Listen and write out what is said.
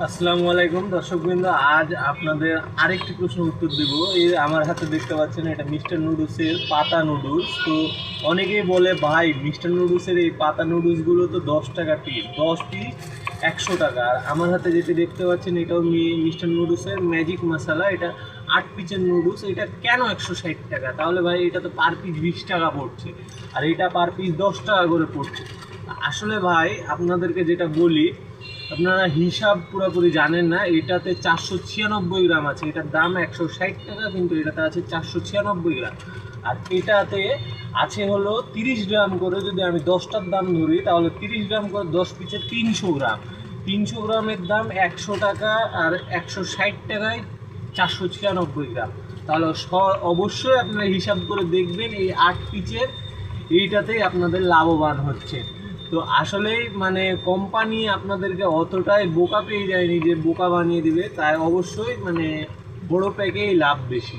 আসসালামু আলাইকুম দর্শকবৃন্দ, আজ আপনাদের আরেকটি প্রশ্নের উত্তর দেব। এই আমার হাতে দেখতে পাচ্ছেন, এটা মিস্টার নুডলসের পাতা নুডলস। তো অনেকেই বলে ভাই মিস্টার নুডলসের এই পাতা নুডলসগুলো তো 10 টাকা পিস, 10 পিস 100 টাকা। আর আমার হাতে যেটি দেখতে পাচ্ছেন এটাও মিস্টার নুডলসের ম্যাজিক মশালা, এটা 8 পিসের নুডলস। এটা কেন 160 টাকা? তাহলে ভাই এটা তো পার পিস 20 টাকা পড়ছে, আর এটা পার পিস 10 টাকা করে পড়ছে। আসলে ভাই আপনাদেরকে যেটা বলি, আপনারা হিসাব পুরোপুরি জানেন না। এটাতে 496 গ্রাম আছে, এটার দাম 160 টাকা, কিন্তু এটাতে আছে 496 গ্রাম। আর এটাতে আছে হলো 30 গ্রাম করে। যদি আমি 10টার দাম ধরি তাহলে 30 গ্রাম করে, 10 পিসে 300 গ্রাম। 300 গ্রামের দাম 100 টাকা, আর 160 টাকায় 496 গ্রাম। তাহলে অবশ্যই আপনারা হিসাব করে দেখবেন এই 8 পিসের এইটাতেই আপনাদের লাভবান হচ্ছে। তো আসলেই মানে কোম্পানি আপনাদেরকে অতটাই বোকা পেয়ে যায়নি যে বোকা বানিয়ে দিবে, তাই অবশ্যই মানে বড় প্যাকেই লাভ বেশি।